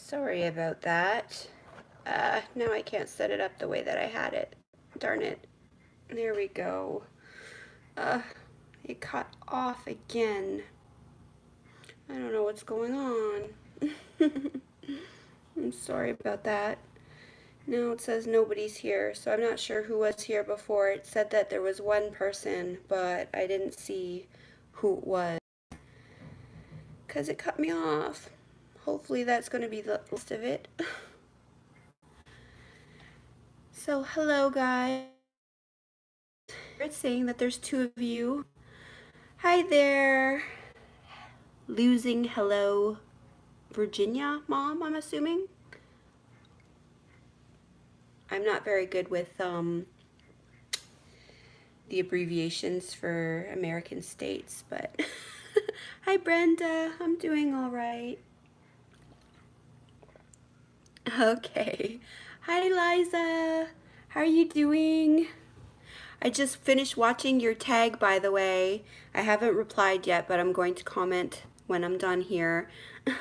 Sorry about that. Now I can't set it up the way that I had it. Darn it. There we go. It cut off again. I don't know what's going on. I'm sorry about that. Now it says nobody's here, so I'm not sure who was here before. It said that there was one person, but I didn't see who it was because it cut me off. Hopefully that's going to be the last of it. So hello guys. It's saying that there's two of you. Hi there. Losing hello Virginia mom, I'm assuming. I'm not very good with the abbreviations for American states, but hi Brenda, I'm doing all right. Okay. Hi Liza, how are you doing? I just finished watching your tag, by the way. I haven't replied yet, but I'm going to comment when I'm done here.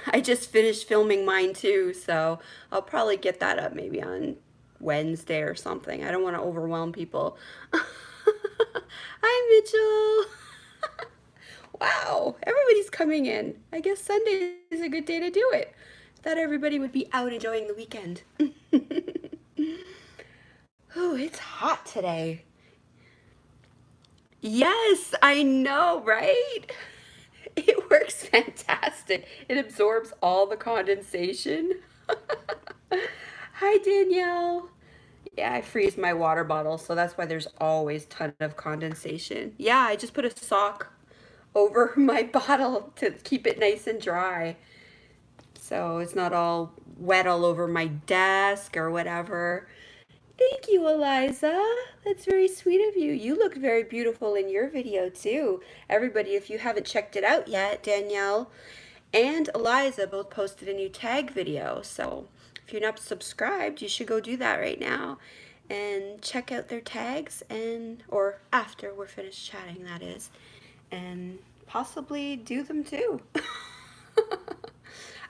I just finished filming mine too, so I'll probably get that up maybe on Wednesday or something. I don't want to overwhelm people. Hi, Mitchell. Wow, everybody's coming in. I guess Sunday is a good day to do it. Thought everybody would be out enjoying the weekend. Oh, it's hot today. Yes, I know, right? It works fantastic. It absorbs all the condensation. Hi, Danielle. Yeah, I freeze my water bottle, so that's why there's always a ton of condensation. Yeah, I just put a sock over my bottle to keep it nice and dry, so it's not all wet all over my desk or whatever. Thank you, Eliza. That's very sweet of you. You look very beautiful in your video too. Everybody, if you haven't checked it out yet, Danielle and Eliza both posted a new tag video. So if you're not subscribed, you should go do that right now and check out their tags, and or after we're finished chatting, that is, and possibly do them too.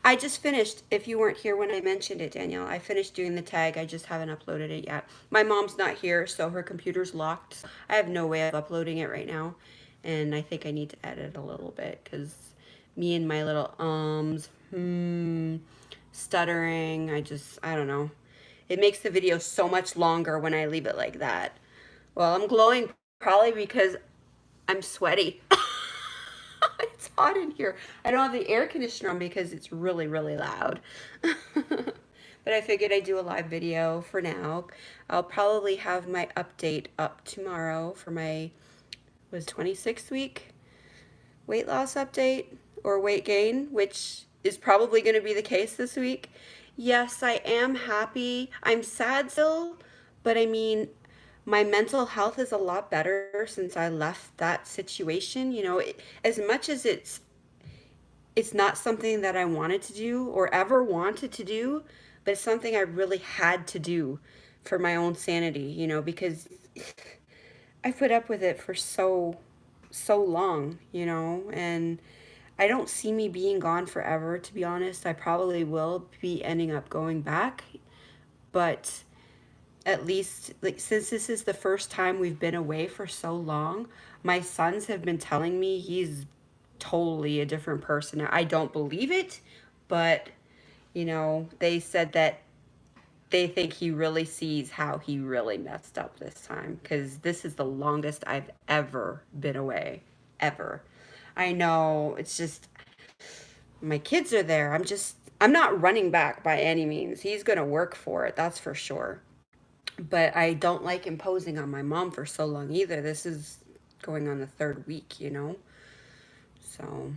I just finished, if you weren't here when I mentioned it, Danielle, I finished doing the tag. I just haven't uploaded it yet. My mom's not here, so her computer's locked. I have no way of uploading it right now, and I think I need to edit a little bit because me and my little stuttering, I don't know. It makes the video so much longer when I leave it like that. Well, I'm glowing probably because I'm sweaty. It's hot in here. I don't have the air conditioner on because it's really, really loud. But I figured I'd do a live video for now. I'll probably have my update up tomorrow for my 26th week weight loss update or weight gain, which is probably going to be the case this week. Yes, I am happy. I'm sad still, but I mean, my mental health is a lot better since I left that situation. You know, as much as it's not something that I wanted to do or ever wanted to do, but it's something I really had to do for my own sanity, you know, because I put up with it for so long, you know, and I don't see me being gone forever, to be honest. I probably will be ending up going back, but at least, like, since this is the first time we've been away for so long, my sons have been telling me he's totally a different person. I don't believe it, but you know, they said that they think he really sees how he really messed up this time, because this is the longest I've ever been away, ever. I know, it's just my kids are there. I'm not running back by any means. He's gonna work for it, that's for sure. But I don't like imposing on my mom for so long either. This is going on the third week, you know? So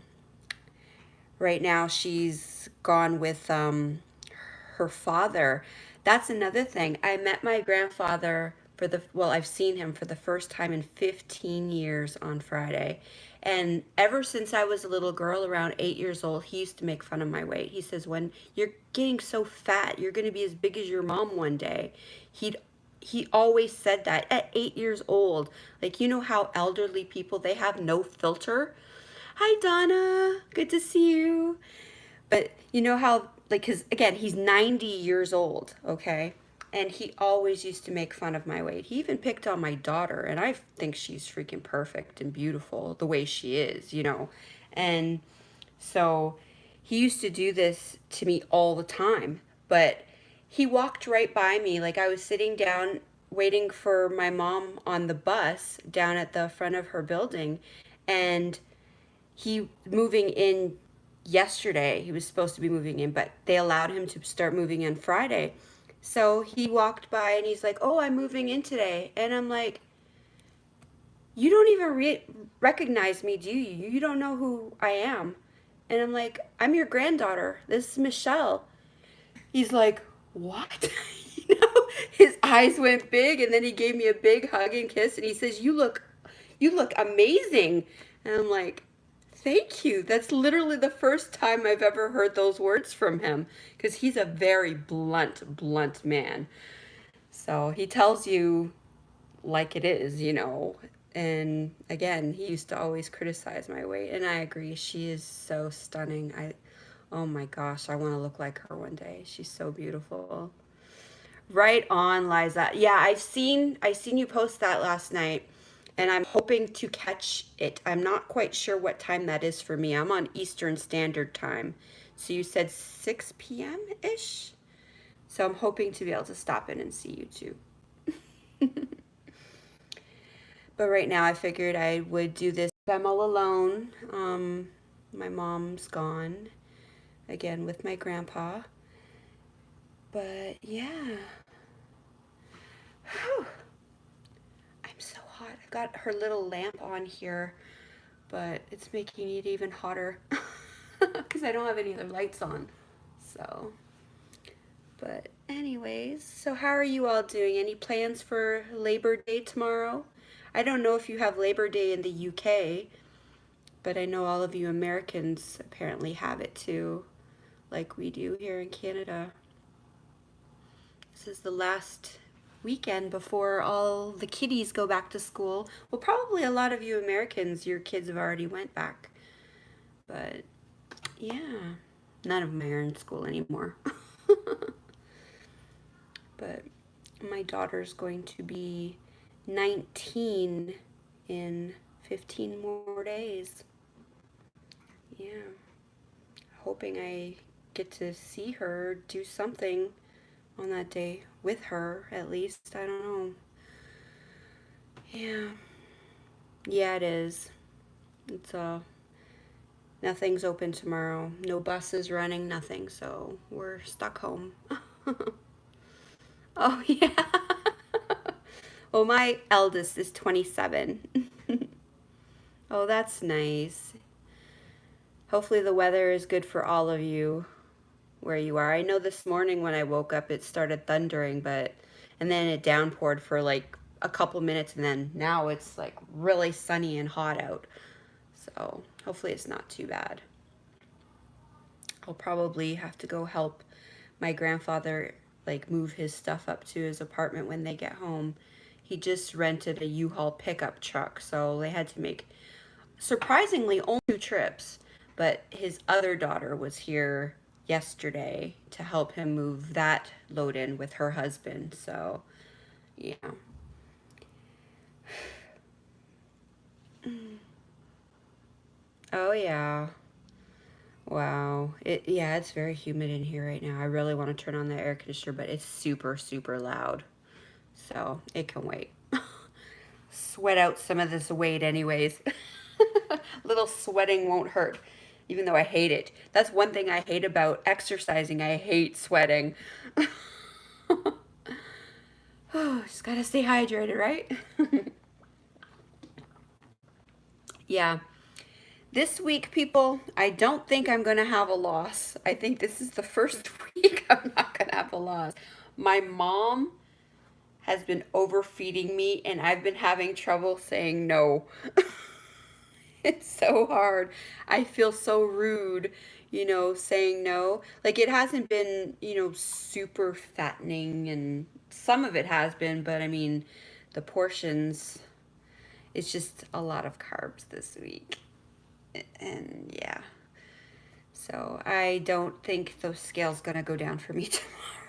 right now she's gone with her father. That's another thing. I met my grandfather I've seen him for the first time in 15 years on Friday. And ever since I was a little girl, around 8 years old, he used to make fun of my weight. He says, when you're getting so fat, you're going to be as big as your mom one day. He always said that at 8 years old. Like, you know how elderly people, they have no filter. Hi, Donna. Good to see you. But you know how like, because again, he's 90 years old, okay? And he always used to make fun of my weight. He even picked on my daughter, and I think she's freaking perfect and beautiful the way she is, you know? And so he used to do this to me all the time, but he walked right by me. Like I was sitting down waiting for my mom on the bus down at the front of her building, and he moving in yesterday. He was supposed to be moving in, but they allowed him to start moving in Friday. So he walked by and he's like, "Oh, I'm moving in today." And I'm like, "You don't even recognize me, do you? You don't know who I am." And I'm like, "I'm your granddaughter. This is Michelle." He's like, "What?" You know, his eyes went big, and then he gave me a big hug and kiss, and he says, you look amazing." And I'm like, "Thank you." That's literally the first time I've ever heard those words from him, because he's a very blunt man. So he tells you like it is, you know. And again, he used to always criticize my weight, and I agree. She is so stunning. Oh my gosh, I want to look like her one day. She's so beautiful. Right on, Liza. Yeah, I seen you post that last night, and I'm hoping to catch it. I'm not quite sure what time that is for me. I'm on Eastern Standard Time. So you said 6 p.m. ish? So I'm hoping to be able to stop in and see you too. But right now I figured I would do this. I'm all alone. My mom's gone again with my grandpa. But yeah. Whew. I'm so hot. I've got her little lamp on here, but it's making it even hotter because I don't have any other lights on. So, but anyways, so how are you all doing? Any plans for Labor Day tomorrow? I don't know if you have Labor Day in the UK, but I know all of you Americans apparently have it too, like we do here in Canada. This is the last weekend before all the kiddies go back to school. Well, probably a lot of you Americans, your kids have already went back. But yeah, none of them are in school anymore. But my daughter's going to be 19 in 15 more days. Yeah, hoping I get to see her do something on that day with her at least. I don't know. Yeah. Yeah, it is. It's nothing's open tomorrow. No buses running, nothing. So we're stuck home. Oh yeah. Well, my eldest is 27. Oh, that's nice. Hopefully the weather is good for all of you where you are. I know this morning when I woke up it started thundering, but and then it downpoured for like a couple minutes, and then now it's like really sunny and hot out. So hopefully it's not too bad. I'll probably have to go help my grandfather like move his stuff up to his apartment when they get home. He just rented a U-Haul pickup truck, so they had to make surprisingly only 2 trips. But his other daughter was here yesterday to help him move that load in with her husband. So, yeah. Oh yeah. Wow. Yeah, it's very humid in here right now. I really want to turn on the air conditioner, but it's super loud. So, it can wait. Sweat out some of this weight anyways. Little sweating won't hurt, even though I hate it. That's one thing I hate about exercising. I hate sweating. Oh, just gotta stay hydrated, right? Yeah. This week, people, I don't think I'm gonna have a loss. I think this is the first week I'm not gonna have a loss. My mom has been overfeeding me, and I've been having trouble saying no. It's so hard. I feel so rude, you know, saying no. Like it hasn't been, you know, super fattening, and some of it has been, but I mean, the portions, it's just a lot of carbs this week. And yeah. So I don't think those scales gonna go down for me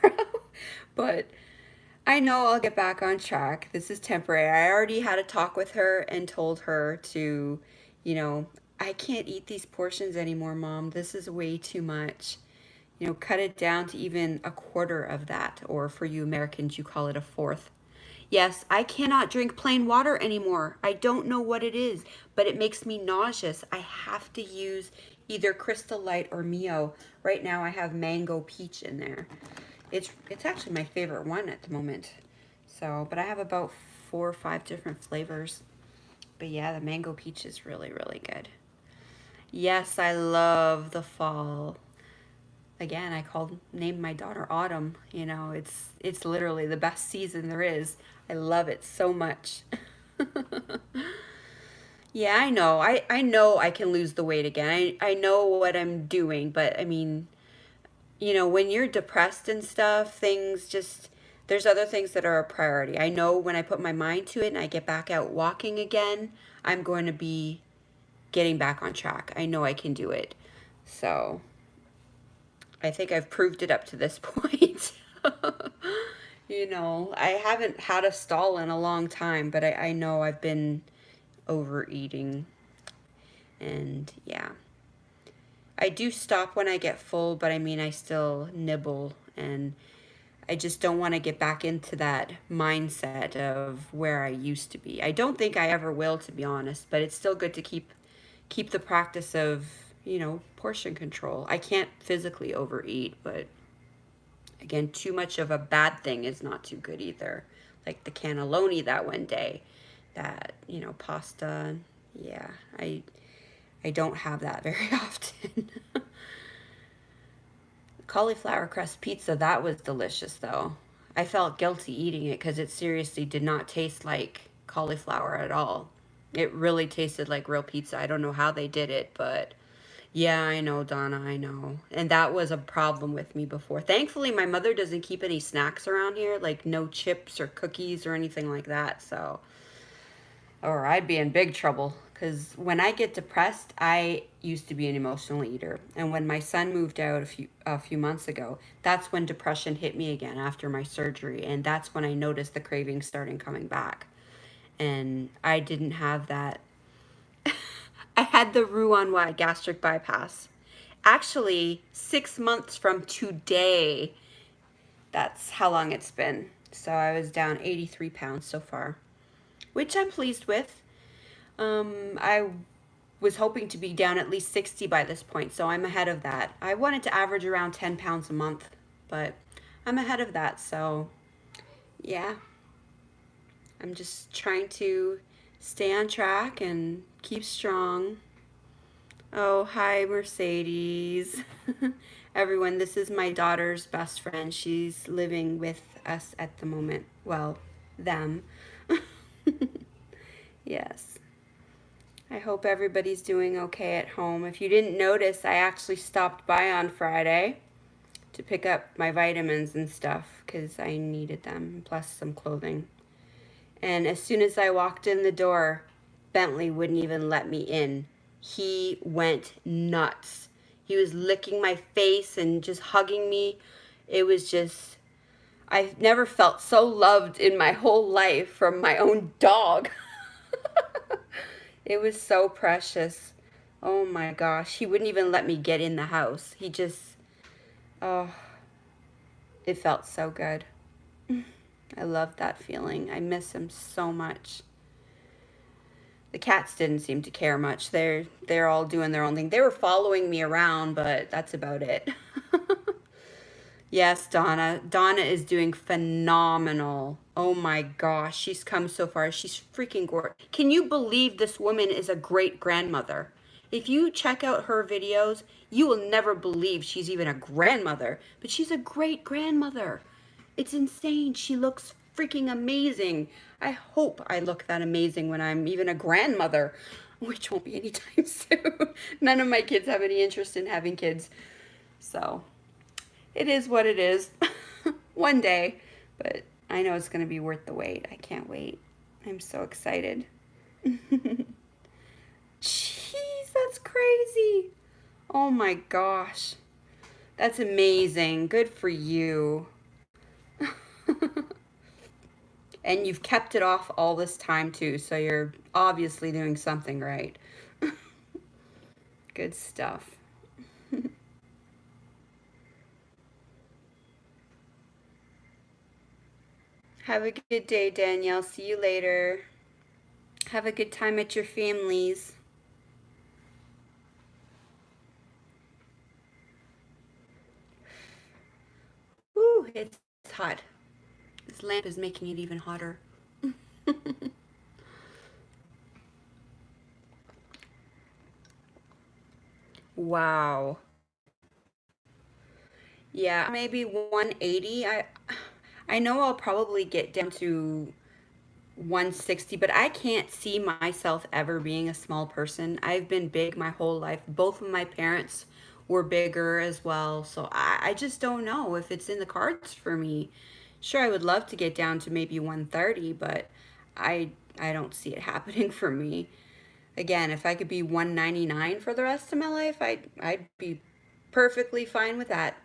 tomorrow. But I know I'll get back on track. This is temporary. I already had a talk with her and told her to, you know, I can't eat these portions anymore, Mom. This is way too much. You know, cut it down to even a quarter of that, or for you Americans, you call it a fourth. Yes, I cannot drink plain water anymore. I don't know what it is, but it makes me nauseous. I have to use either Crystal Light or Mio. Right now I have Mango Peach in there. It's actually my favorite one at the moment. So, but I have about 4 or 5 different flavors. But yeah, the Mango Peach is really, really good. Yes, I love the fall. Again, named my daughter Autumn. You know, it's literally the best season there is. I love it so much. Yeah, I know. I know I can lose the weight again. I know what I'm doing, but I mean, you know, when you're depressed and stuff, things just, there's other things that are a priority. I know when I put my mind to it and I get back out walking again, I'm going to be getting back on track. I know I can do it. So I think I've proved it up to this point. You know, I haven't had a stall in a long time, but I know I've been overeating. And yeah, I do stop when I get full, but I mean, I still nibble, and I just don't want to get back into that mindset of where I used to be. I don't think I ever will, to be honest, but it's still good to keep the practice of, you know, portion control. I can't physically overeat, but again, too much of a bad thing is not too good either. Like the cannelloni that one day, that, you know, pasta. Yeah, I don't have that very often. Cauliflower crust pizza, that was delicious though. I felt guilty eating it because it seriously did not taste like cauliflower at all. It really tasted like real pizza. I don't know how they did it, but yeah, I know, Donna, I know. And that was a problem with me before. Thankfully, my mother doesn't keep any snacks around here, like no chips or cookies or anything like that. So, or I'd be in big trouble. Because when I get depressed, I used to be an emotional eater. And when my son moved out a few months ago, that's when depression hit me again after my surgery. And that's when I noticed the cravings starting coming back. And I didn't have that. I had the Roux-en-Y gastric bypass. Actually, 6 months from today, that's how long it's been. So I was down 83 pounds so far, which I'm pleased with. I was hoping to be down at least 60 by this point, so I'm ahead of that. I wanted to average around 10 pounds a month, but I'm ahead of that, so yeah. I'm just trying to stay on track and keep strong. Oh, hi, Mercedes. Everyone, this is my daughter's best friend. She's living with us at the moment. Well, them. Yes. I hope everybody's doing okay at home. If you didn't notice, I actually stopped by on Friday to pick up my vitamins and stuff because I needed them, plus some clothing. And as soon as I walked in the door, Bentley wouldn't even let me in. He went nuts. He was licking my face and just hugging me. It was just, I've never felt so loved in my whole life from my own dog. It was so precious. Oh my gosh. He wouldn't even let me get in the house. He just, oh, it felt so good. I love that feeling. I miss him so much. The cats didn't seem to care much. They're all doing their own thing. They were following me around, but that's about it. Yes, Donna. Donna is doing phenomenal. Oh my gosh, she's come so far. She's freaking gorgeous. Can you believe this woman is a great grandmother? If you check out her videos, you will never believe she's even a grandmother, but she's a great grandmother. It's insane. She looks freaking amazing. I hope I look that amazing when I'm even a grandmother, which won't be anytime soon. None of my kids have any interest in having kids. So it is what it is. One day, but I know it's going to be worth the wait. I can't wait. I'm so excited. Jeez, that's crazy. Oh my gosh. That's amazing. Good for you. And you've kept it off all this time too, so you're obviously doing something right. Good stuff. Have a good day, Danielle. See you later. Have a good time at your families. Woo, it's hot. This lamp is making it even hotter. Wow. Yeah, maybe 180. I know I'll probably get down to 160, but I can't see myself ever being a small person. I've been big my whole life. Both of my parents were bigger as well. So I just don't know if it's in the cards for me. Sure, I would love to get down to maybe 130, but I I don't see it happening for me. Again, if I could be 199 for the rest of my life, I'd be perfectly fine with that.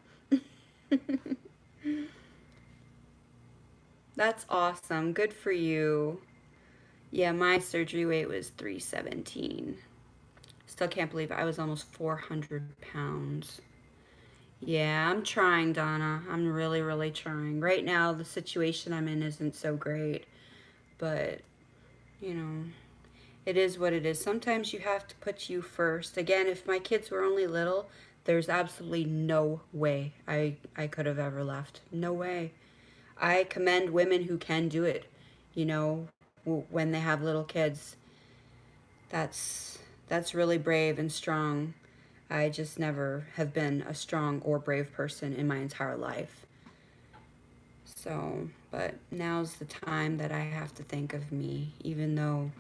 That's awesome. Good for you. Yeah, my surgery weight was 317. Still can't believe I was almost 400 pounds. Yeah, I'm trying, Donna. I'm really, really trying. Right now, the situation I'm in isn't so great, but, you know, it is what it is. Sometimes you have to put you first. Again, if my kids were only little, there's absolutely no way I could have ever left. No way. I commend women who can do it, you know, when they have little kids. That's that's really brave and strong. I just never have been a strong or brave person in my entire life. So, but now's the time that I have to think of me, even though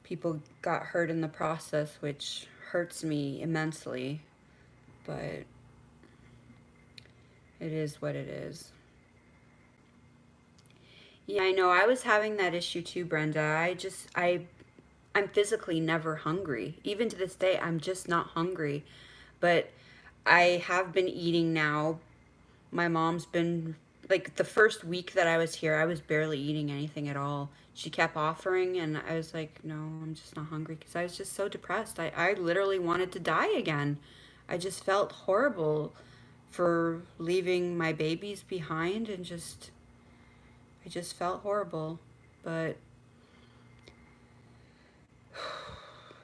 people got hurt in the process, which hurts me immensely. But it is what it is. Yeah, I know. I was having that issue too, Brenda. I'm physically never hungry. Even to this day, I'm just not hungry. But I have been eating now. My mom's been like the first week that I was here, I was barely eating anything at all. She kept offering, and I was like, no, I'm just not hungry because I was just so depressed. I literally wanted to die again. I just felt horrible for leaving my babies behind and I just felt horrible. But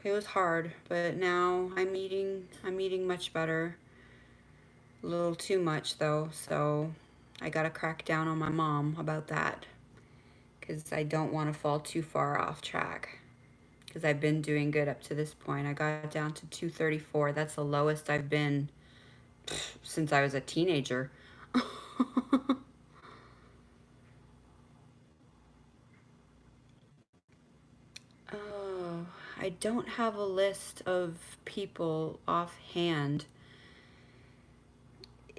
it was hard, but now I'm eating much better. A little too much though, so I gotta crack down on my mom about that because I don't want to fall too far off track because I've been doing good up to this point. I got down to 234. That's the lowest I've been since I was a teenager. Oh, I don't have a list of people offhand.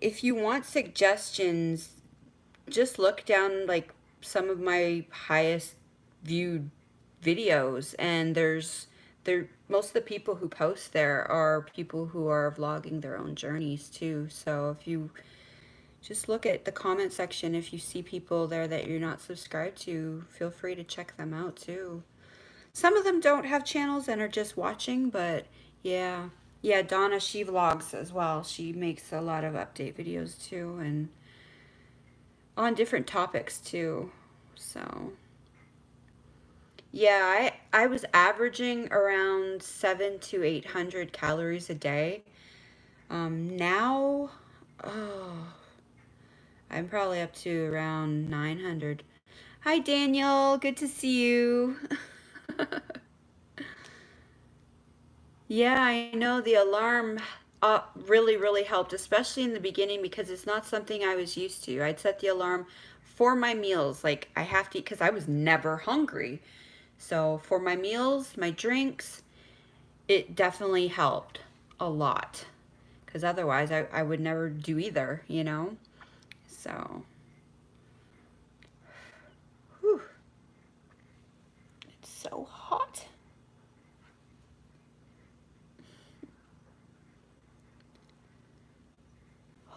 If you want suggestions, just look down like some of my highest viewed videos, and there most of the people who post there are people who are vlogging their own journeys too. So if you just look at the comment section, if you see people there that you're not subscribed to, feel free to check them out too. Some of them don't have channels and are just watching, but yeah. Yeah, Donna, she vlogs as well. She makes a lot of update videos too, and on different topics too. So, yeah, I was averaging around 7 to 800 calories a day. Now, oh, I'm probably up to around 900. Hi, Daniel. Good to see you. Yeah, I know the alarm really, really helped, especially in the beginning because it's not something I was used to. I'd set the alarm for my meals. Like I have to, because I was never hungry. So for my meals, my drinks, it definitely helped a lot. Because otherwise, I would never do either, you know? So, whew, it's so hot.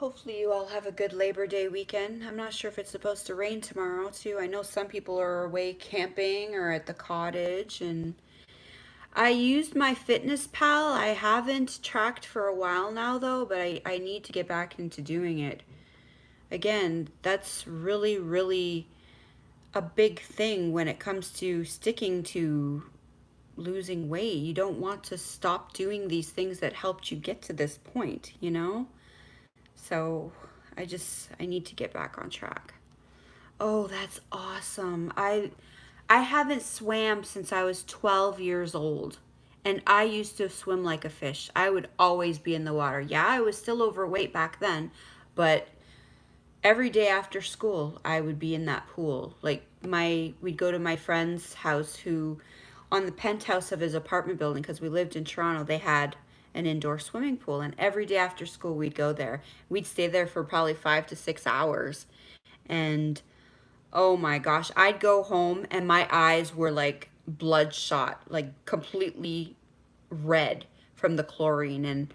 hopefully you all have a good Labor Day weekend. I'm not sure if it's supposed to rain tomorrow too. I know some people are away camping or at the cottage, and I used my Fitness Pal. I haven't tracked for a while now though, but I need to get back into doing it. Again, that's really, really a big thing when it comes to sticking to losing weight. You don't want to stop doing these things that helped you get to this point, you know? So I need to get back on track. Oh, that's awesome. I haven't swam since I was 12 years old. And I used to swim like a fish. I would always be in the water. Yeah, I was still overweight back then, but every day after school, I would be in that pool. Like we'd go to my friend's house who, on the penthouse of his apartment building, because we lived in Toronto, they had an indoor swimming pool. And every day after school, we'd go there. We'd stay there for probably 5 to 6 hours. And oh my gosh, I'd go home and my eyes were like bloodshot, like completely red from the chlorine. And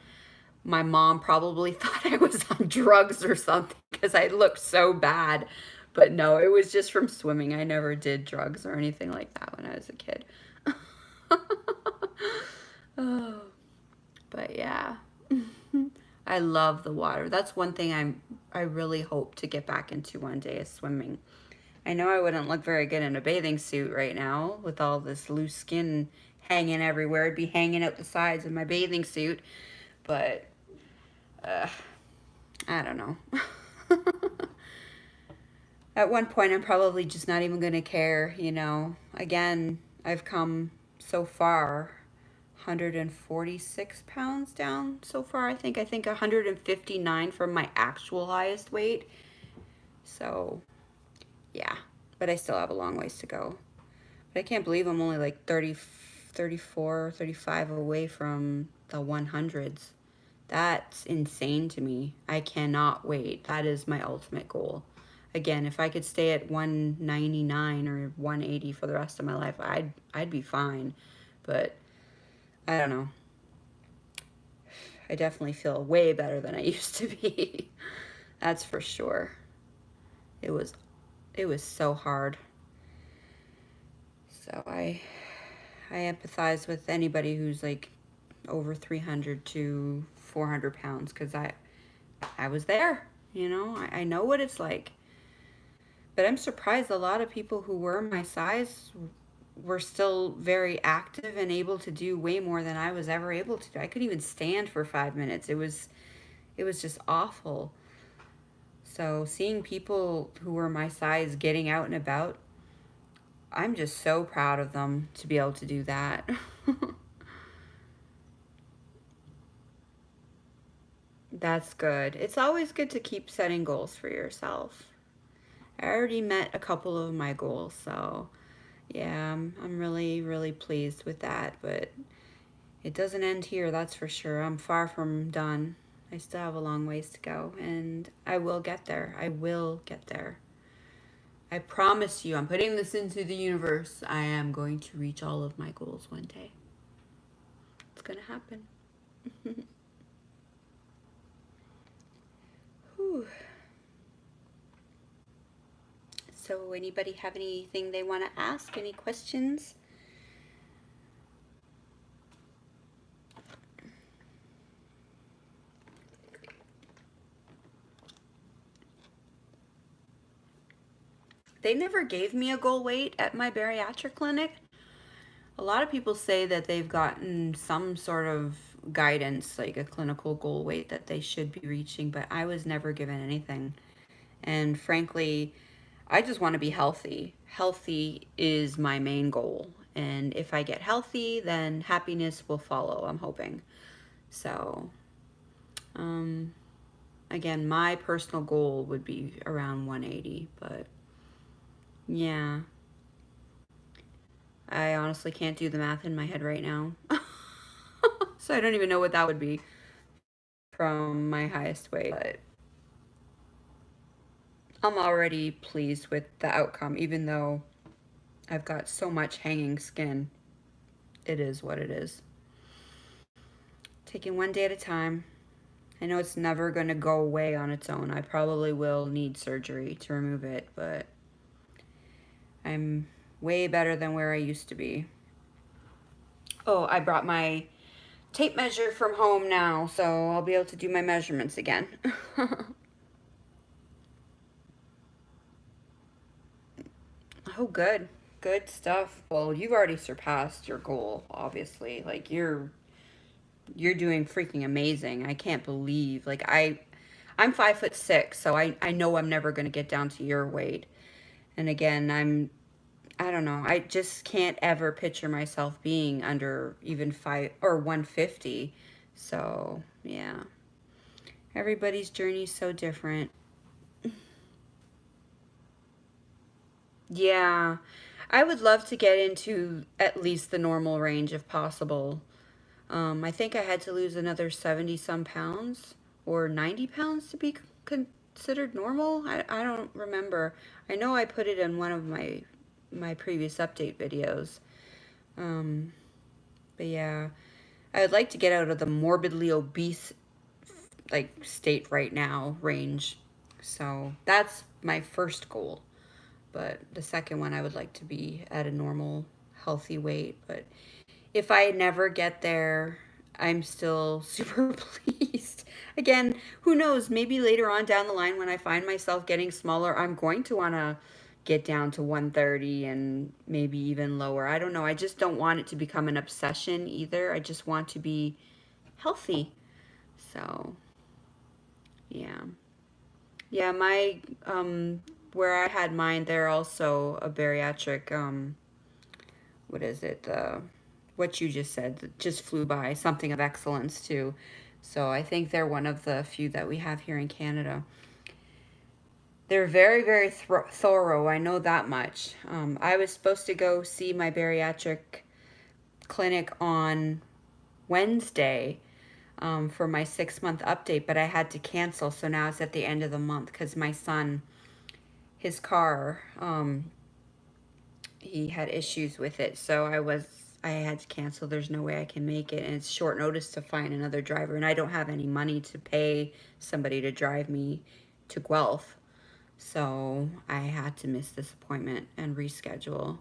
my mom probably thought I was on drugs or something because I looked so bad. But no, it was just from swimming. I never did drugs or anything like that when I was a kid. Oh, but yeah. I love the water. That's one thing I really hope to get back into one day is swimming. I know I wouldn't look very good in a bathing suit right now with all this loose skin hanging everywhere. It'd be hanging out the sides of my bathing suit, but uh, I don't know. At one point, I'm probably just not even going to care, you know. Again, I've come so far, 146 pounds down so far. I think 159 from my actual highest weight. So, yeah, but I still have a long ways to go. But I can't believe I'm only like 30, 34, 35 away from the 100s. That's insane to me. I cannot wait. That is my ultimate goal. Again, if I could stay at 199 or 180 for the rest of my life, I'd be fine. But I don't know. I definitely feel way better than I used to be. That's for sure. It was so hard. So I empathize with anybody who's like over 300 to 400 pounds because I was there, you know. I know what it's like. But I'm surprised a lot of people who were my size were still very active and able to do way more than I was ever able to do. I couldn't even stand for 5 minutes. It was just awful. So seeing people who were my size getting out and about, I'm just so proud of them to be able to do that. That's good. It's always good to keep setting goals for yourself. I already met a couple of my goals, so yeah, I'm really, really pleased with that. But it doesn't end here, that's for sure. I'm far from done. I still have a long ways to go, and I will get there. I will get there. I promise you, I'm putting this into the universe. I am going to reach all of my goals one day. It's going to happen. Whew. So anybody have anything they want to ask? Any questions? They never gave me a goal weight at my bariatric clinic. A lot of people say that they've gotten some sort of guidance, like a clinical goal weight that they should be reaching, but I was never given anything. And frankly, I just want to be healthy. Healthy is my main goal. And if I get healthy, then happiness will follow, I'm hoping. So, um, again, my personal goal would be around 180, but yeah, I honestly can't do the math in my head right now. So I don't even know what that would be from my highest weight, but I'm already pleased with the outcome, even though I've got so much hanging skin. It is what it is. Taking one day at a time. I know it's never going to go away on its own. I probably will need surgery to remove it, but I'm way better than where I used to be. Oh, I brought my tape measure from home now, so I'll be able to do my measurements again. Oh, good. Good stuff. Well, you've already surpassed your goal, obviously. Like you're doing freaking amazing. I can't believe I'm 5'6", so I know I'm never gonna get down to your weight. And again, I don't know. I just can't ever picture myself being under even 150. So yeah. Everybody's journey is so different. Yeah. I would love to get into at least the normal range if possible. I think I had to lose another 70 some pounds or 90 pounds to be considered normal. I don't remember. I know I put it in one of my previous update videos. Um, but yeah, I would like to get out of the morbidly obese like state right now range. So that's my first goal. But the second one, I would like to be at a normal, healthy weight. But if I never get there, I'm still super pleased. Again, who knows? Maybe later on down the line, when I find myself getting smaller, I'm going to want to get down to 130 and maybe even lower. I don't know. I just don't want it to become an obsession either. I just want to be healthy. So, yeah. Yeah, my where I had mine, they're also a bariatric what is it? What you just said just flew by, something of excellence too. So I think they're one of the few that we have here in Canada. They're very, very thorough. I know that much. I was supposed to go see my bariatric clinic on Wednesday for my 6-month update, but I had to cancel. So now it's at the end of the month because my son, his car, he had issues with it. So I had to cancel. There's no way I can make it. And it's short notice to find another driver. And I don't have any money to pay somebody to drive me to Guelph. So I had to miss this appointment and reschedule.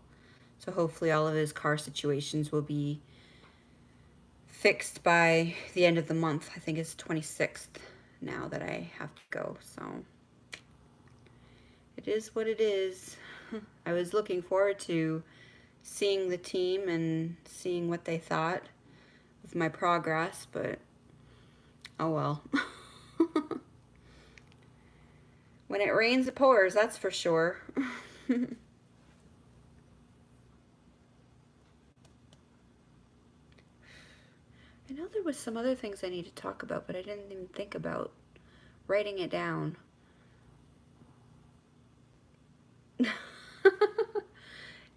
So hopefully all of his car situations will be fixed by the end of the month. I think it's 26th now that I have to go. So it is what it is. I was looking forward to seeing the team and seeing what they thought of my progress, but oh well. When it rains, it pours, that's for sure. I know there was some other things I need to talk about, but I didn't even think about writing it down.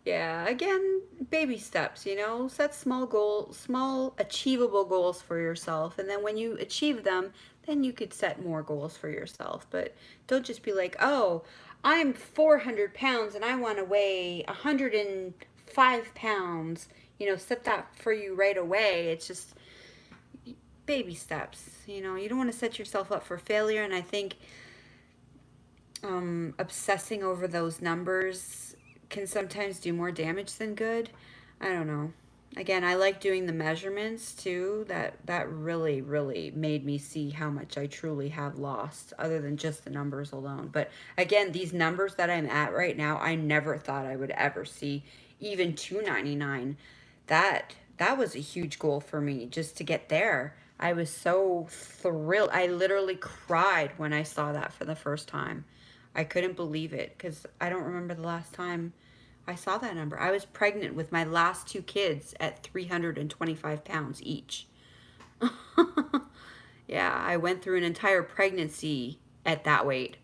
Yeah, again, baby steps, set small goals, small achievable goals for yourself. And then when you achieve them, then you could set more goals for yourself. But don't just be like, oh, I'm 400 pounds and I want to weigh 105 pounds. Set that for you right away. It's just baby steps. You don't want to set yourself up for failure. And I think obsessing over those numbers can sometimes do more damage than good. I don't know. Again, I like doing the measurements too. That really, really made me see how much I truly have lost, other than just the numbers alone. But again, these numbers that I'm at right now, I never thought I would ever see even 299. That was a huge goal for me just to get there. I was so thrilled. I literally cried when I saw that for the first time. I couldn't believe it because I don't remember the last time I saw that number. I was pregnant with my last two kids at 325 pounds each. Yeah, I went through an entire pregnancy at that weight.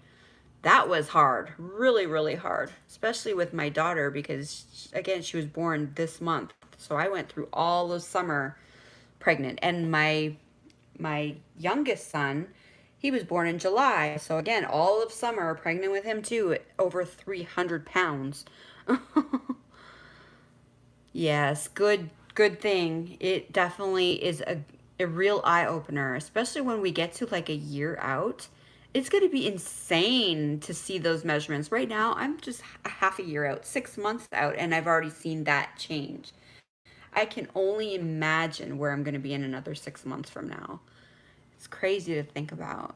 That was hard, really, really hard, especially with my daughter because, again, she was born this month. So I went through all of summer pregnant. And my youngest son, he was born in July. So again, all of summer pregnant with him too, at over 300 pounds. Yes, good thing. It definitely is a real eye-opener, especially when we get to like a year out. It's going to be insane to see those measurements. Right now, I'm just a half a year out, 6 months out, and I've already seen that change. I can only imagine where I'm going to be in another 6 months from now. It's crazy to think about,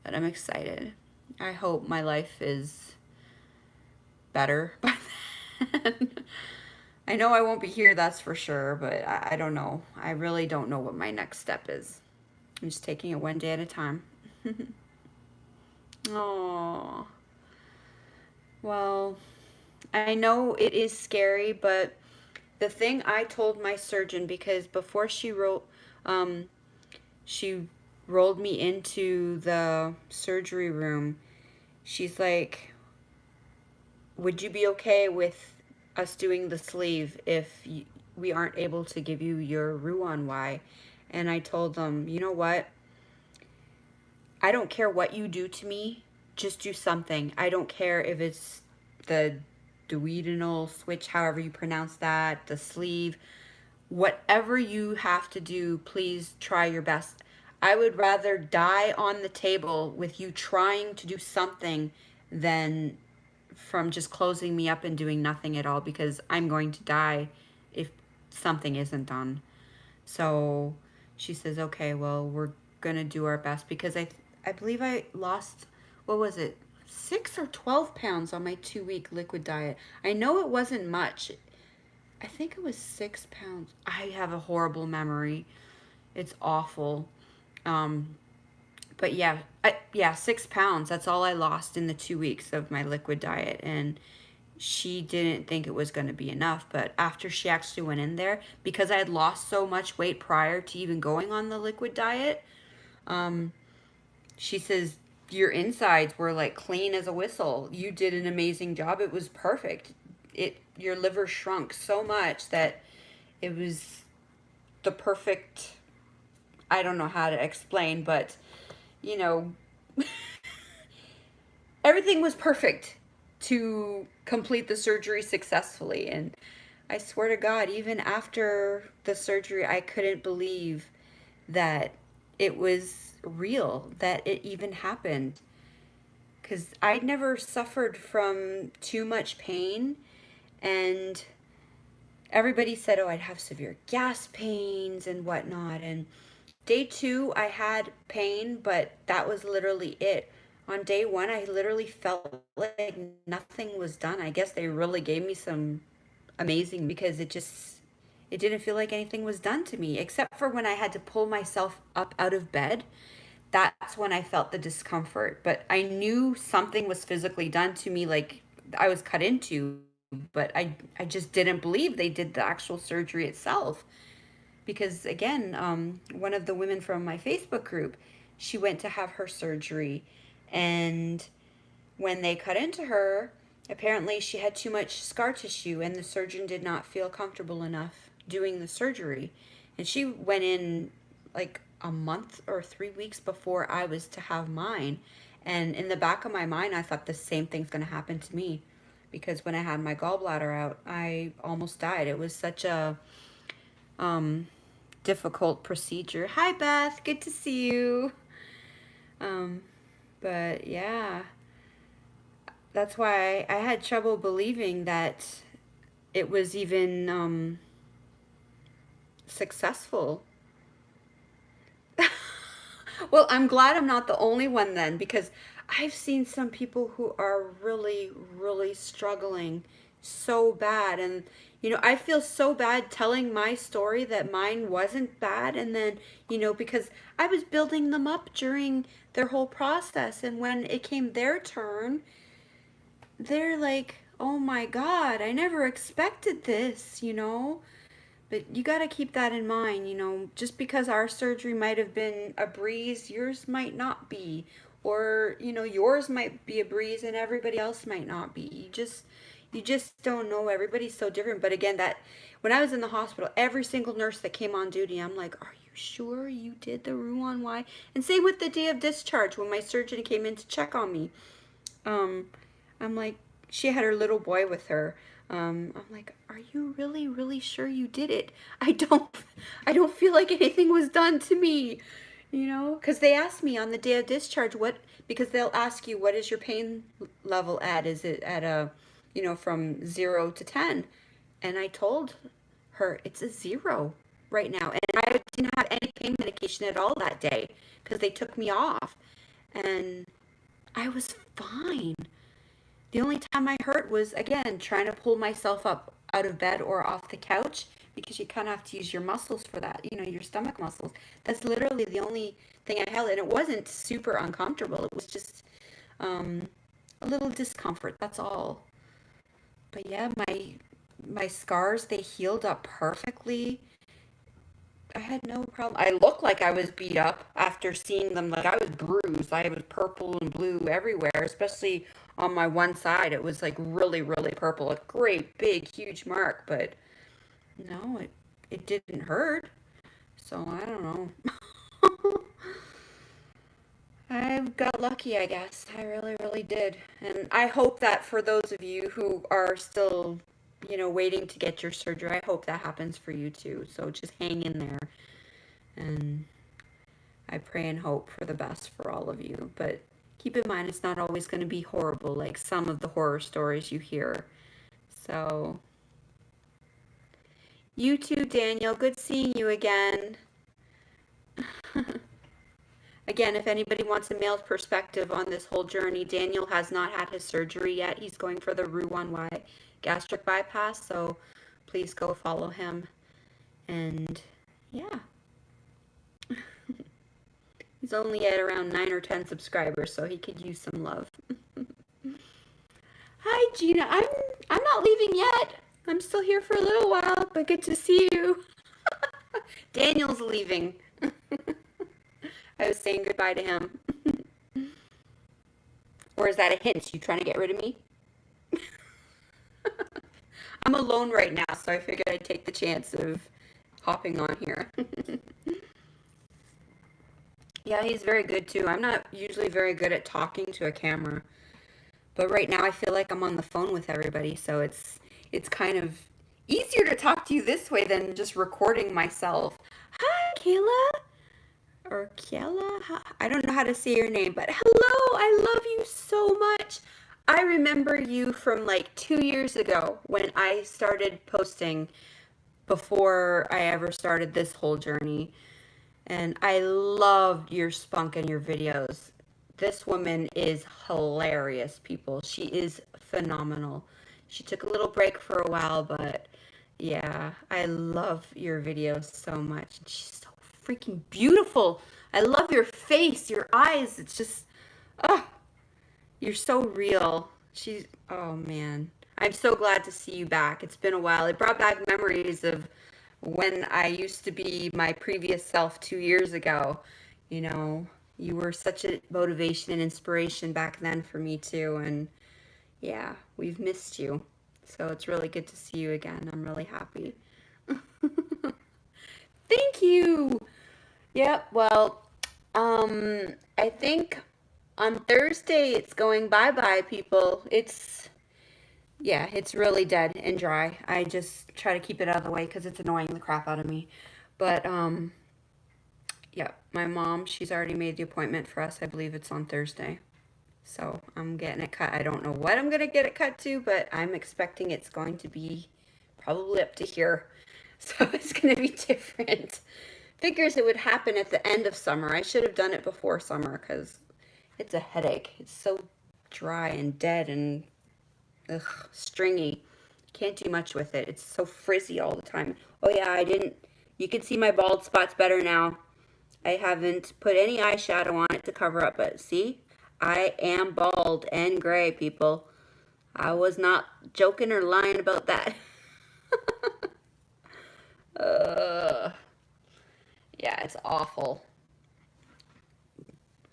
but I'm excited. I hope my life is better by then. I know I won't be here, that's for sure, but I don't know. I really don't know what my next step is. I'm just taking it one day at a time. Oh, well, I know it is scary, but the thing I told my surgeon, because before she rolled me into the surgery room, she's like, would you be okay with us doing the sleeve if we aren't able to give you your Roux-en-Y? And I told them, you know what? I don't care what you do to me. Just do something. I don't care if it's the duodenal switch, however you pronounce that, the sleeve. Whatever you have to do, please try your best. I would rather die on the table with you trying to do something than from just closing me up and doing nothing at all, because I'm going to die if something isn't done. So she says, okay, well, we're going to do our best, because I believe I lost, what was it, 6 or 12 pounds on my 2-week liquid diet. I know it wasn't much. I think it was 6 pounds. I have a horrible memory. It's awful. Um, but yeah, 6 pounds. That's all I lost in the 2 weeks of my liquid diet. And she didn't think it was going to be enough. But after she actually went in there, because I had lost so much weight prior to even going on the liquid diet, um, she says, your insides were like clean as a whistle. You did an amazing job. It was perfect. Your liver shrunk so much that it was the perfect, I don't know how to explain, but you know, everything was perfect to complete the surgery successfully. And I swear to God, even after the surgery, I couldn't believe that it was real, that it even happened. Because I'd never suffered from too much pain, and everybody said, oh, I'd have severe gas pains and whatnot. And day 2, I had pain, but that was literally it. On day 1, I literally felt like nothing was done. I guess they really gave me some amazing, because it didn't feel like anything was done to me, except for when I had to pull myself up out of bed. That's when I felt the discomfort. But I knew something was physically done to me, like I was cut into, but I just didn't believe they did the actual surgery itself. Because again, one of the women from my Facebook group, she went to have her surgery, and when they cut into her, apparently she had too much scar tissue, and the surgeon did not feel comfortable enough doing the surgery. And she went in like a month or 3 weeks before I was to have mine. And in the back of my mind, I thought the same thing's going to happen to me, because when I had my gallbladder out, I almost died. It was such a um, difficult procedure. Hi, Beth. Good to see you. Um, but yeah, that's why I had trouble believing that it was even successful. Well, I'm glad I'm not the only one then, because I've seen some people who are really, really struggling so bad. And, I feel so bad telling my story that mine wasn't bad. And then, because I was building them up during their whole process. And when it came their turn, they're like, oh my God, I never expected this. But you got to keep that in mind, just because our surgery might have been a breeze, yours might not be. Or, yours might be a breeze and everybody else might not be. You just don't know. Everybody's so different. But again, that when I was in the hospital, every single nurse that came on duty, I'm like, are you sure you did the Roux-en-Y? And same with the day of discharge when my surgeon came in to check on me. Um, I'm like, she had her little boy with her. I'm like, are you really, really sure you did it? I don't feel like anything was done to me, you know? Because they asked me on the day of discharge because they'll ask you, what is your pain level at? Is it at a, from 0 to 10? And I told her it's a 0 right now. And I didn't have any pain medication at all that day because they took me off. And I was fine. The only time I hurt was, again, trying to pull myself up out of bed or off the couch because you kind of have to use your muscles for that, your stomach muscles. That's literally the only thing I held, and it wasn't super uncomfortable. It was just um, a little discomfort, that's all. But yeah, my scars, they healed up perfectly. I had no problem. I looked like I was beat up after seeing them. Like I was bruised. I was purple and blue everywhere, especially on my one side. It was like really, really purple. A great, big, huge mark. But no, it didn't hurt. So I don't know. I got lucky, I guess. I really, really did. And I hope that for those of you who are still, waiting to get your surgery, I hope that happens for you too. So just hang in there. And I pray and hope for the best for all of you. But keep in mind, it's not always going to be horrible like some of the horror stories you hear. So, you too, Daniel. Good seeing you again. Again, if anybody wants a male perspective on this whole journey, Daniel has not had his surgery yet. He's going for the Roux-en-Y gastric bypass. So, please go follow him. And yeah. He's only at around 9 or 10 subscribers, so he could use some love. Hi, Gina. I'm not leaving yet. I'm still here for a little while, but good to see you. Daniel's leaving. I was saying goodbye to him. Or is that a hint? You trying to get rid of me? I'm alone right now, so I figured I'd take the chance of hopping on here. Yeah, he's very good too. I'm not usually very good at talking to a camera, but right now I feel like I'm on the phone with everybody, so it's kind of easier to talk to you this way than just recording myself. Hi, Kayla. Or Kiela? I don't know how to say your name, but hello, I love you so much. I remember you from like 2 years ago when I started posting before I ever started this whole journey. And I loved your spunk and your videos. This woman is hilarious, people. She is phenomenal. She took a little break for a while, but yeah, I love your videos so much. She's so freaking beautiful. I love your face, your eyes. It's just, oh, you're so real. Oh man. I'm so glad to see you back. It's been a while. It brought back memories of when I used to be my previous self 2 years ago. You know, you were such a motivation and inspiration back then for me too. And yeah, we've missed you. So it's really good to see you again. I'm really happy. Thank you. Yep, well, I think on Thursday it's going bye-bye, people. Yeah, it's really dead and dry. I just try to keep it out of the way because it's annoying the crap out of me. But, yeah, my mom, she's already made the appointment for us. I believe it's on Thursday. So I'm getting it cut. I don't know what I'm going to get it cut to, but I'm expecting it's going to be probably up to here. So it's going to be different. Figures it would happen at the end of summer. I should have done it before summer because it's a headache. It's so dry and dead and stringy. Can't do much with it. It's so frizzy all the time. Oh yeah, you can see my bald spots better now. I haven't put any eyeshadow on it to cover up, but see? I am bald and gray, people. I was not joking or lying about that. Yeah, it's awful.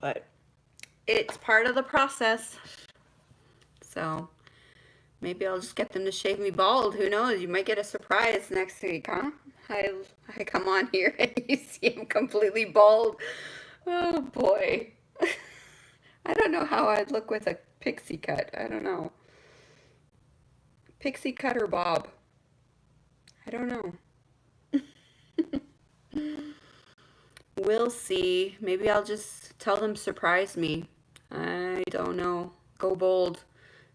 But it's part of the process. So maybe I'll just get them to shave me bald. Who knows? You might get a surprise next week, huh? I come on here and you see I'm completely bald. Oh boy. I don't know how I'd look with a pixie cut. I don't know. Pixie cutter bob. I don't know. We'll see. Maybe I'll just tell them surprise me. I don't know. Go bold.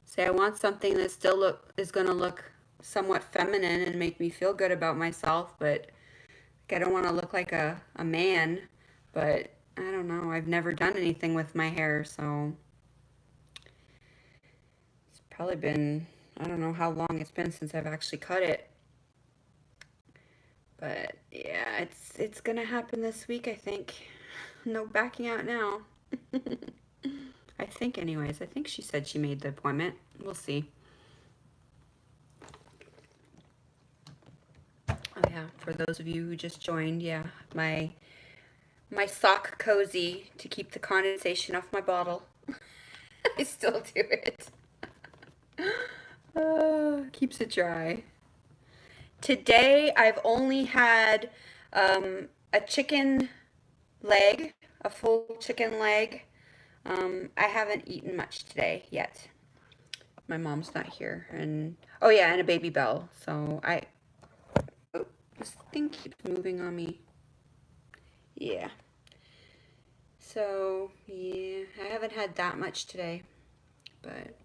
Say I want something that still is gonna look somewhat feminine and make me feel good about myself, but like, I don't want to look like a man. But I don't know. I've never done anything with my hair, so it's probably been, I don't know how long it's been since I've actually cut it. But yeah, it's gonna happen this week, I think. No backing out now. I think anyways. I think she said she made the appointment. We'll see. Oh yeah, for those of you who just joined, yeah, my sock cozy to keep the condensation off my bottle. I still do it. Keeps it dry. Today I've only had a chicken leg, a full chicken leg. I haven't eaten much today yet. My mom's not here, and oh yeah, and a Baby Bell. So oh, this thing keeps moving on me. Yeah. So yeah, I haven't had that much today, but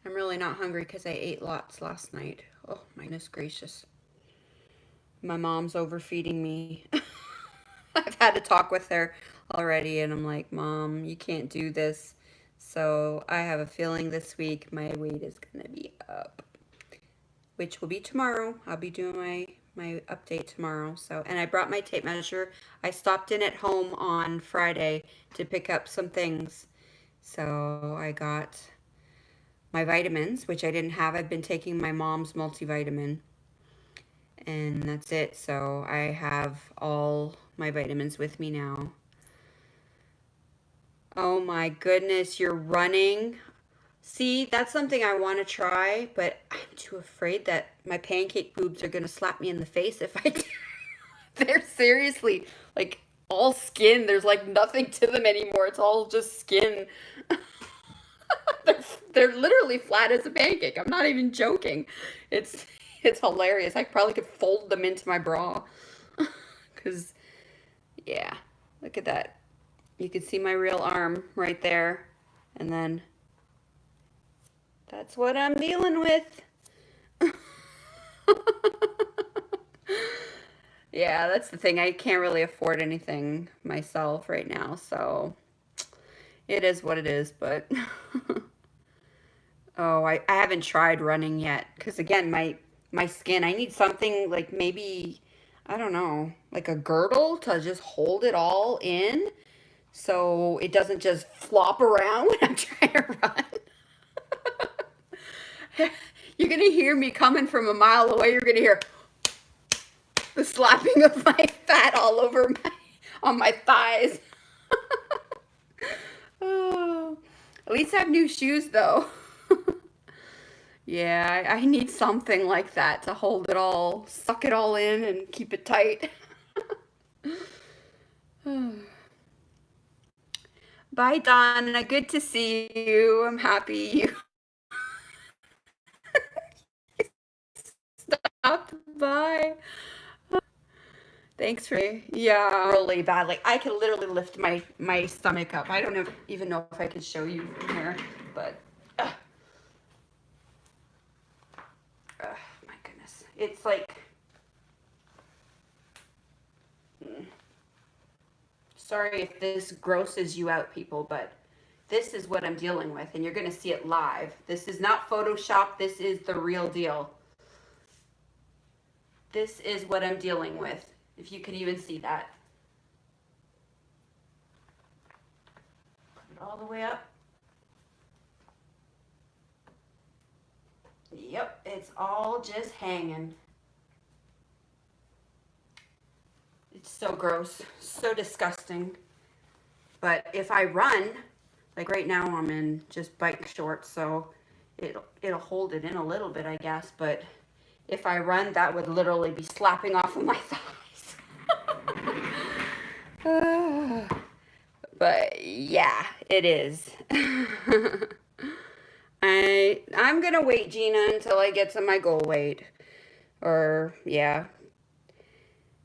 I'm really not hungry because I ate lots last night. Oh my goodness gracious. My mom's overfeeding me. I've had to talk with her already, and I'm like, Mom, you can't do this. So I have a feeling this week my weight is gonna be up, which will be tomorrow. I'll be doing my update tomorrow. So, and I brought my tape measure. I stopped in at home on Friday to pick up some things. So I got my vitamins, which I didn't have. I've been taking my mom's multivitamin, and that's it. So I have all my vitamins with me now. Oh my goodness, you're running. See, that's something I want to try, but I'm too afraid that my pancake boobs are going to slap me in the face if I do. They're seriously like all skin. There's like nothing to them anymore. It's all just skin. they're literally flat as a pancake. I'm not even joking. It's hilarious. I probably could fold them into my bra. Cause yeah, look at that. You can see my real arm right there. And then that's what I'm dealing with. Yeah, that's the thing. I can't really afford anything myself right now, so it is what it is, but oh, I haven't tried running yet because again, my skin, I need something like maybe I don't know, like a girdle to just hold it all in so it doesn't just flop around when I'm trying to run. You're gonna hear me coming from a mile away. You're gonna hear the slapping of my fat all over on my thighs. Oh, at least I have new shoes though. Yeah, I need something like that to hold it all, suck it all in and keep it tight. Bye, Donna. Good to see you. I'm happy you stopped by. Thanks for yeah, really bad. Like I can literally lift my stomach up. I don't even know if I can show you from here, but my goodness, it's like sorry if this grosses you out, people, but this is what I'm dealing with, and you're gonna see it live. This is not Photoshop. This is the real deal. This is what I'm dealing with. If you can even see that. Put it all the way up. Yep, it's all just hanging. It's so gross, so disgusting. But if I run, like right now I'm in just bike shorts, so it'll hold it in a little bit, I guess. But if I run, that would literally be slapping off of my thighs. But yeah, it is. I I'm gonna wait, Gina, until I get to my goal weight. Or yeah,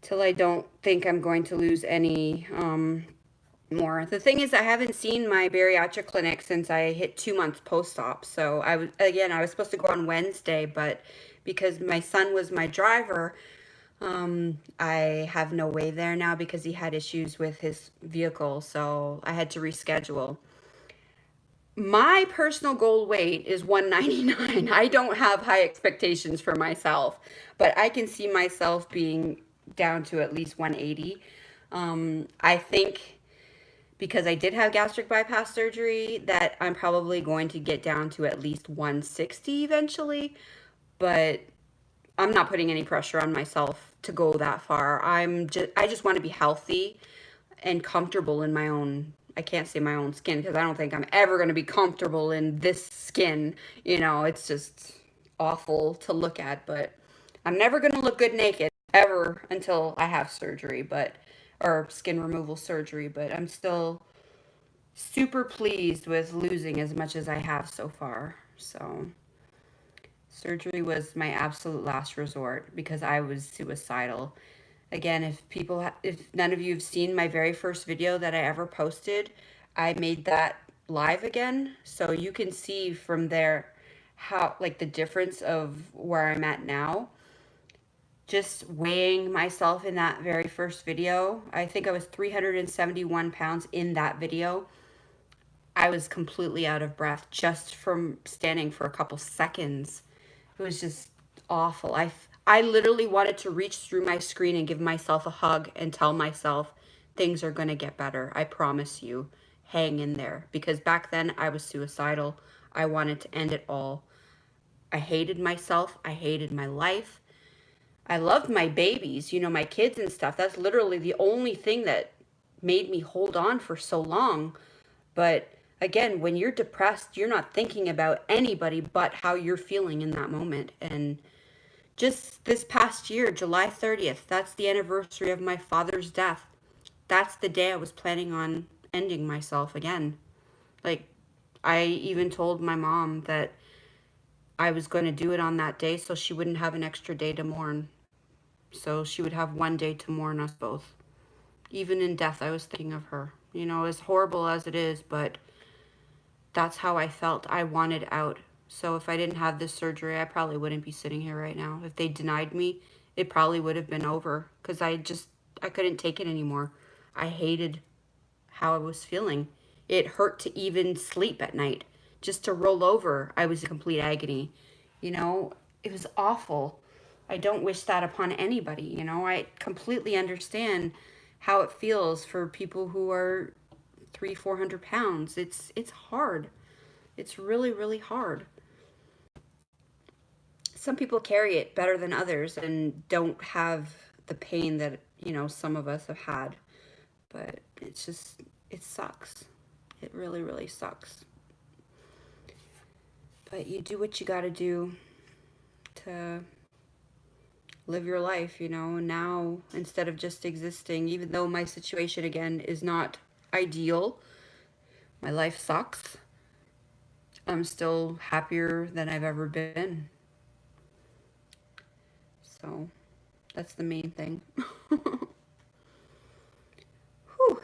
till I don't think I'm going to lose any more. The thing is, I haven't seen my bariatric clinic since I hit 2 months post-op. So I was supposed to go on Wednesday, but because my son was my driver, I have no way there now because he had issues with his vehicle. So I had to reschedule. My personal goal weight is 199. I don't have high expectations for myself, but I can see myself being down to at least 180. I think because I did have gastric bypass surgery that I'm probably going to get down to at least 160 eventually, but I'm not putting any pressure on myself to go that far. I just want to be healthy and comfortable in my own, I can't say my own skin because I don't think I'm ever going to be comfortable in this skin. It's just awful to look at, but I'm never going to look good naked ever until I have surgery, or skin removal surgery, but I'm still super pleased with losing as much as I have so far. So surgery was my absolute last resort because I was suicidal. Again, if none of you have seen my very first video that I ever posted, I made that live again. So you can see from there how, like, the difference of where I'm at now. Just weighing myself in that very first video, I think I was 371 pounds in that video. I was completely out of breath just from standing for a couple seconds. It was just awful. I literally wanted to reach through my screen and give myself a hug and tell myself things are going to get better. I promise you. Hang in there. Because back then I was suicidal. I wanted to end it all. I hated myself. I hated my life. I loved my babies, my kids and stuff. That's literally the only thing that made me hold on for so long. But again, when you're depressed, you're not thinking about anybody but how you're feeling in that moment. And just this past year, July 30th, that's the anniversary of my father's death. That's the day I was planning on ending myself again. Like, I even told my mom that I was going to do it on that day so she wouldn't have an extra day to mourn. So she would have one day to mourn us both. Even in death, I was thinking of her. As horrible as it is, but that's how I felt. I wanted out. So if I didn't have this surgery, I probably wouldn't be sitting here right now. If they denied me, it probably would have been over because I couldn't take it anymore. I hated how I was feeling. It hurt to even sleep at night. Just to roll over, I was in complete agony. It was awful. I don't wish that upon anybody. I completely understand how it feels for people who are 400 pounds. It's hard. It's really, really hard. Some people carry it better than others and don't have the pain that, some of us have had. But it sucks. It really, really sucks. But you do what you got to do to live your life, and now instead of just existing, even though my situation again is not ideal, my life sucks, I'm still happier than I've ever been. So that's the main thing. Whew,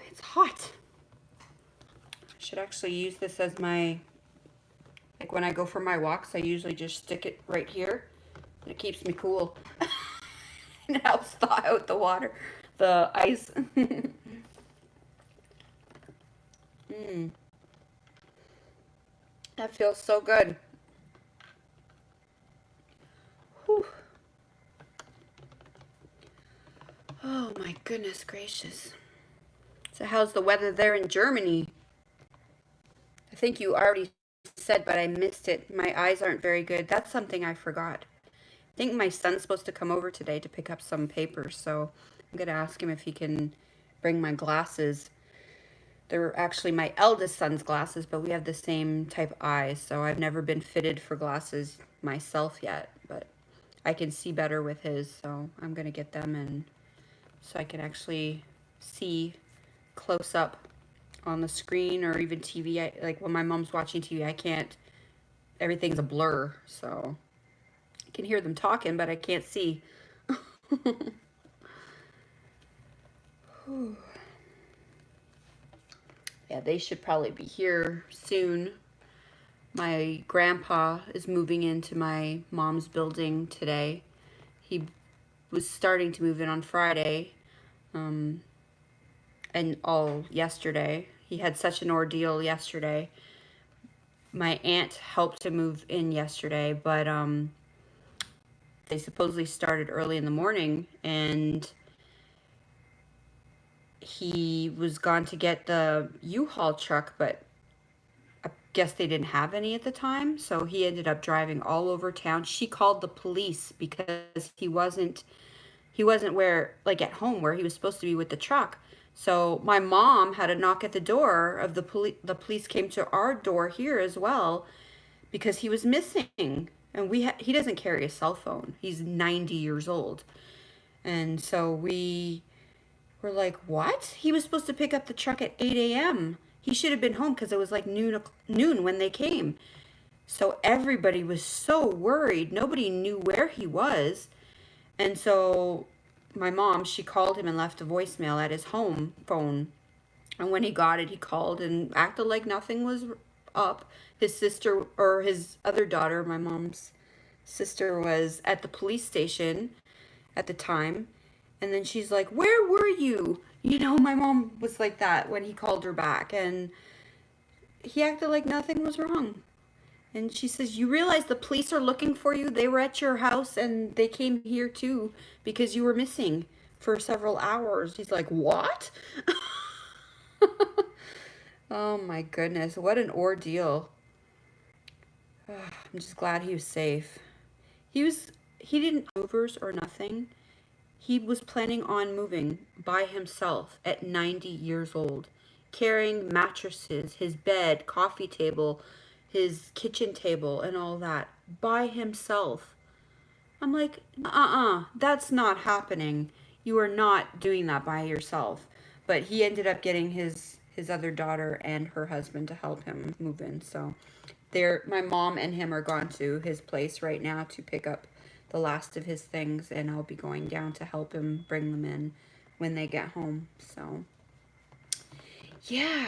it's hot. I should actually use this as like when I go for my walks, I usually just stick it right here. It keeps me cool. It helps thaw out the water, the ice. That feels so good. Whew. Oh my goodness gracious. So how's the weather there in Germany? I think you already said, but I missed it. My eyes aren't very good. That's something I forgot. I think my son's supposed to come over today to pick up some papers, so I'm going to ask him if he can bring my glasses. They're actually my eldest son's glasses, but we have the same type eyes, so I've never been fitted for glasses myself yet, but I can see better with his, so I'm going to get them and so I can actually see close up on the screen or even TV. Like when my mom's watching TV, I can't everything's a blur, so I can hear them talking, but I can't see. Yeah, they should probably be here soon. My grandpa is moving into my mom's building today. He was starting to move in on Friday, um, and all yesterday. He had such an ordeal yesterday. My aunt helped him move in yesterday, but they supposedly started early in the morning, and he was gone to get the U-Haul truck, but I guess they didn't have any at the time, so he ended up driving all over town. She called the police because he wasn't where, like, at home where he was supposed to be with the truck. So my mom had a knock at the door of the police. The police came to our door here as well because he was missing. And he doesn't carry a cell phone. He's 90 years old. And so we were like, what? He was supposed to pick up the truck at 8 a.m. He should have been home because it was like noon when they came. So everybody was so worried. Nobody knew where he was. And so my mom, she called him and left a voicemail at his home phone. And when he got it, he called and acted like nothing was up. His sister, or his other daughter, my mom's sister, was at the police station at the time. And then she's like, where were you? You know, my mom was like that when he called her back. And he acted like nothing was wrong. And she says, you realize the police are looking for you? They were at your house and they came here too because you were missing for several hours. He's like, what? Oh my goodness, what an ordeal. I'm just glad he was safe. He didn't movers or nothing. He was planning on moving by himself at 90 years old, carrying mattresses, his bed, coffee table, his kitchen table, and all that by himself. I'm like, that's not happening. You are not doing that by yourself. But he ended up getting his other daughter and her husband to help him move in. So my mom and him are gone to his place right now to pick up the last of his things, and I'll be going down to help him bring them in when they get home. So yeah.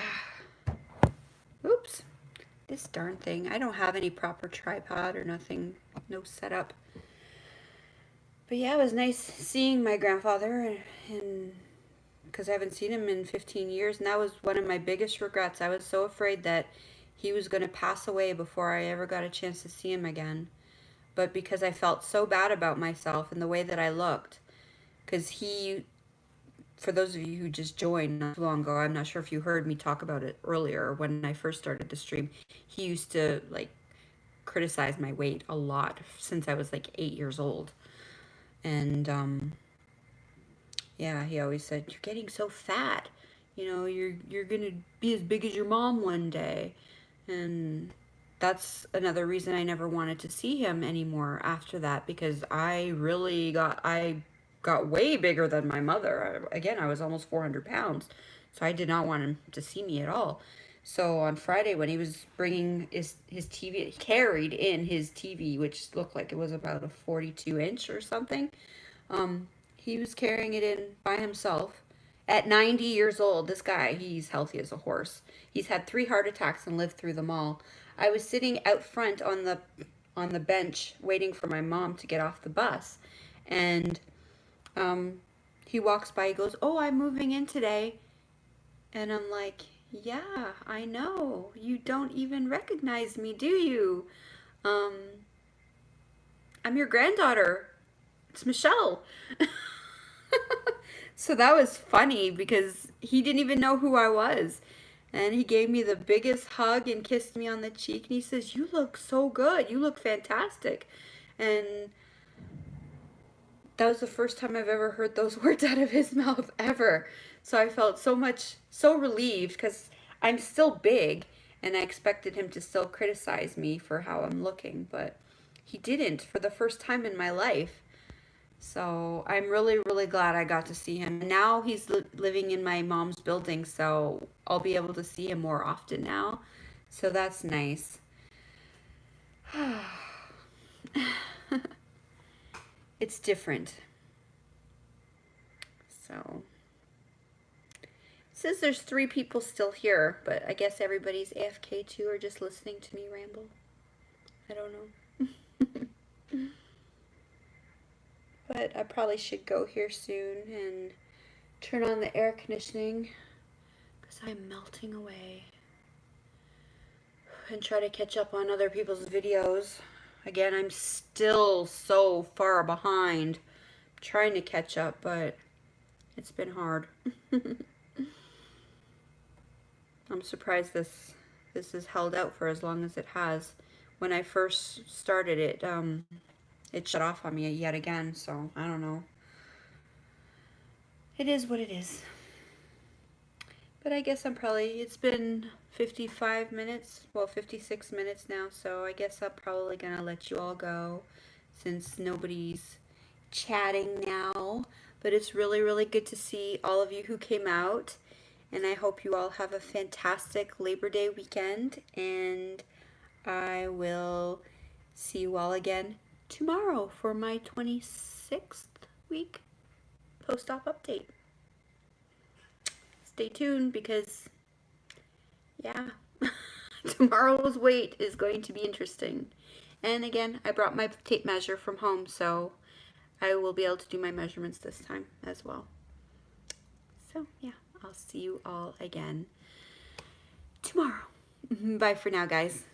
Oops. This darn thing. I don't have any proper tripod or nothing, no setup. But yeah, it was nice seeing my grandfather, and because I haven't seen him in 15 years, and that was one of my biggest regrets. I was so afraid that he was going to pass away before I ever got a chance to see him again. But because I felt so bad about myself and the way that I looked, because for those of you who just joined not too long ago, I'm not sure if you heard me talk about it earlier when I first started the stream, he used to like criticize my weight a lot since I was like 8 years old. And yeah, he always said, you're getting so fat. You know, you're gonna be as big as your mom one day. And that's another reason I never wanted to see him anymore after that, because I got way bigger than my mother. Again, I was almost 400 pounds. So I did not want him to see me at all. So on Friday when he was bringing his TV, he carried in his TV, which looked like it was about a 42-inch or something. He was carrying it in by himself. At 90 years old, this guy, he's healthy as a horse. He's had 3 heart attacks and lived through them all. I was sitting out front on the bench waiting for my mom to get off the bus. And he walks by, he goes, oh, I'm moving in today. And I'm like, yeah, I know. You don't even recognize me, do you? I'm your granddaughter. It's Michelle. So that was funny because he didn't even know who I was. And he gave me the biggest hug and kissed me on the cheek. And he says, you look so good. You look fantastic. And that was the first time I've ever heard those words out of his mouth ever. So I felt so relieved because I'm still big and I expected him to still criticize me for how I'm looking, but he didn't for the first time in my life. So I'm really, really glad I got to see him. Now he's living in my mom's building, so I'll be able to see him more often now. So that's nice. It's different. So, it says there's 3 people still here, but I guess everybody's AFK too, or just listening to me ramble. I don't know. But I probably should go here soon and turn on the air conditioning because I'm melting away. And try to catch up on other people's videos. Again, I'm still so far behind. I'm trying to catch up, but it's been hard. I'm surprised this has held out for as long as it has. When I first started it, it shut off on me yet again, so I don't know. It is what it is. But I guess it's been 55 minutes, well 56 minutes now, so I guess I'm probably gonna let you all go since nobody's chatting now. But it's really, really good to see all of you who came out, and I hope you all have a fantastic Labor Day weekend, and I will see you all again tomorrow for my 26th week post-op update. Stay tuned because, yeah, tomorrow's weight is going to be interesting. And again, I brought my tape measure from home, so I will be able to do my measurements this time as well. So, yeah, I'll see you all again tomorrow. Bye for now, guys.